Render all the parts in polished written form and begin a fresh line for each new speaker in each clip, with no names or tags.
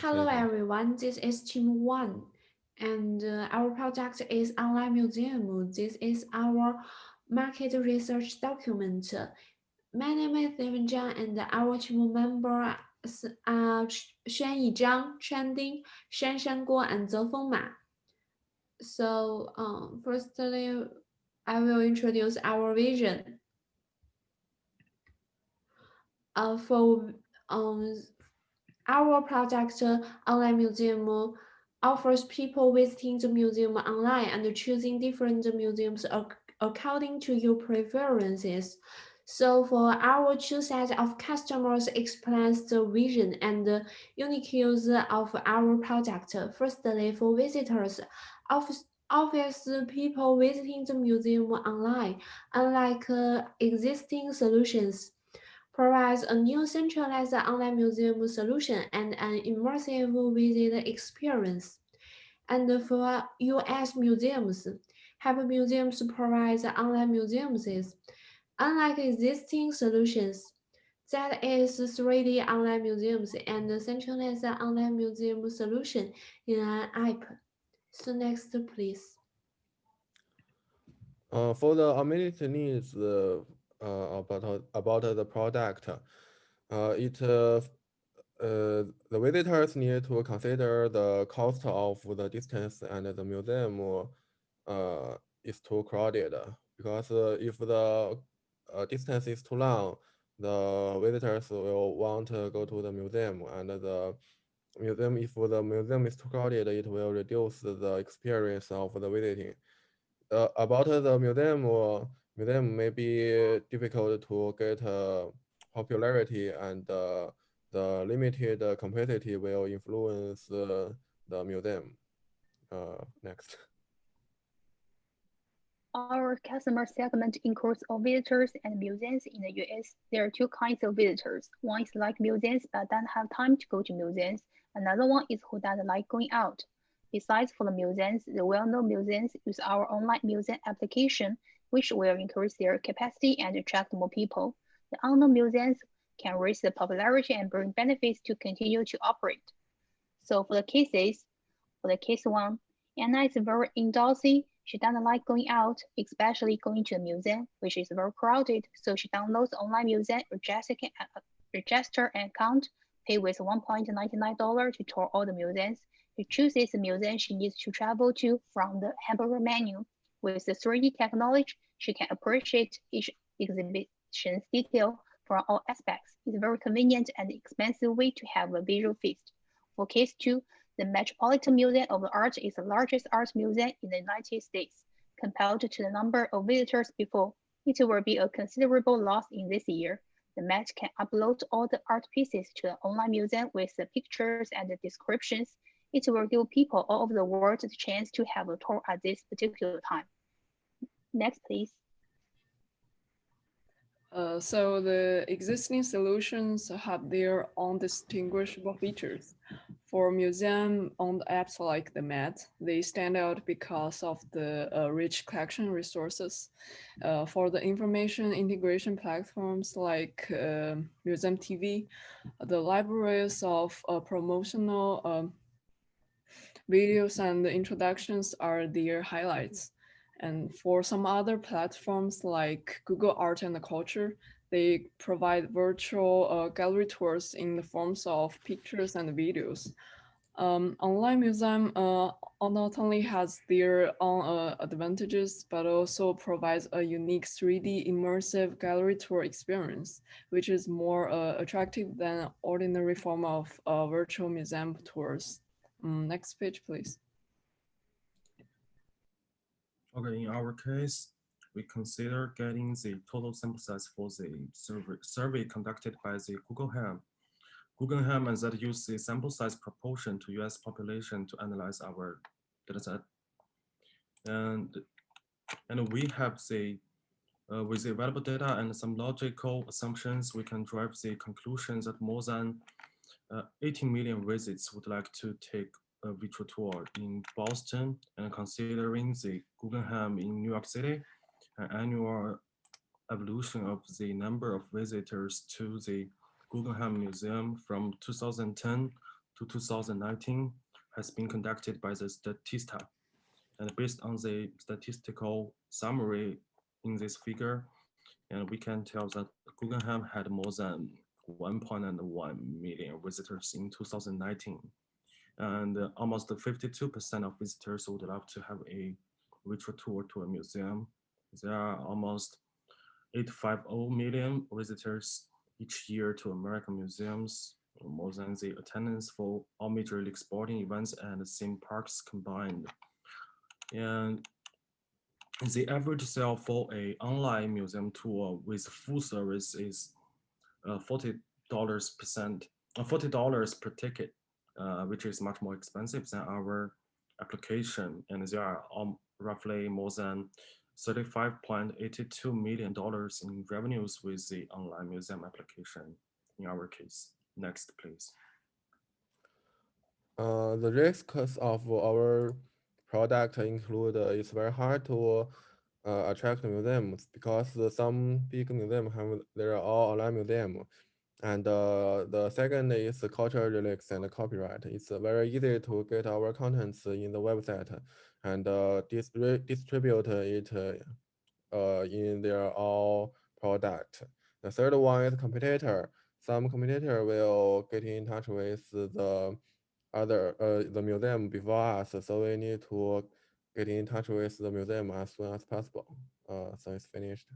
Hello everyone, this is team 1 and our project is online museum. This is our market research document. My name is Steven Zhang and our team member are Xuan Yizhang, Shan Ding, Shan Shanguo and Zefeng Ma. So firstly, I will introduce our vision. For our project online museum offers people visiting the museum online and choosing different museums according to your preferences. So for our two sets of customers explains the vision and unique use of our project. Firstly, for visitors, of obvious people visiting the museum online, unlike existing solutions provides a new centralized online museum solution and an immersive visit experience. And for US museums, have museums provide online museums. Unlike existing solutions, that is 3D online museums and centralized online museum solution in an app. So next, please.
For the immediate needs about the product, it the visitors need to consider the cost of the distance and the museum is too crowded because if the distance is too long, the visitors will want to go to the museum and the museum if the museum is too crowded, it will reduce the experience of the visiting about the museum may be difficult to get popularity and the limited capacity will influence the museum. Next.
Our customer segment includes all visitors and museums in the US. There are two kinds of visitors. One is like museums but don't have time to go to museums. Another one is who doesn't like going out. Besides, for the museums, the well-known museums use our online museum application, which will increase their capacity and attract more people. The unknown museums can raise the popularity and bring benefits to continue to operate. So for the case one, Anna is very indulgent. She doesn't like going out, especially going to a museum, which is very crowded. So she downloads online museum, register an account, pay with $1.99 to tour all the museums. She chooses the museum she needs to travel to from the hamburger menu. With the 3D technology, she can appreciate each exhibition's detail from all aspects. It's a very convenient and expensive way to have a visual feast. For case two, the Metropolitan Museum of Art is the largest art museum in the United States. Compared to the number of visitors before, it will be a considerable loss in this year. The Met can upload all the art pieces to the online museum with the pictures and the descriptions. It will give people all over the world the chance to have a tour at this particular time. Next, please.
So the existing solutions have their own distinguishable features. For museum-owned apps like the Met, they stand out because of the rich collection resources. For the information integration platforms like Museum TV, the libraries of promotional videos and introductions are their highlights. And for some other platforms like Google Art and Culture, they provide virtual gallery tours in the forms of pictures and videos. Online museum not only has their own advantages, but also provides a unique 3D immersive gallery tour experience, which is more attractive than ordinary form of virtual museum tours. Next page, please.
Okay, in our case, we consider getting the total sample size for the survey conducted by the Guggenheim. Guggenheim and that use the sample size proportion to US population to analyze our dataset. And we have the with the available data and some logical assumptions, we can drive the conclusion that more than 18 million visits would like to take a virtual tour in Boston, and considering the Guggenheim in New York City, an annual evolution of the number of visitors to the Guggenheim Museum from 2010 to 2019 has been conducted by the Statista. And based on the statistical summary in this figure, and we can tell that Guggenheim had more than 1.1 million visitors in 2019. And almost 52% of visitors would love to have a virtual tour to a museum. There are almost 850 million visitors each year to American museums, more than the attendance for all major league sporting events and theme parks combined. And the average sale for a online museum tour with full service is $40 per ticket, which is much more expensive than our application. And there are roughly more than $35.82 million in revenues with the online museum application in our case. Next, please.
The risks of our product include it's very hard to attract museums because some big museum have their all online museum. And the second is the cultural relics and copyright. It's very easy to get our contents in the website and distribute it in their all product. The third one is competitor. Some competitor will get in touch with the museum before us, so we need to get in touch with the museum as soon as possible. So it's finished.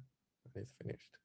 It's finished.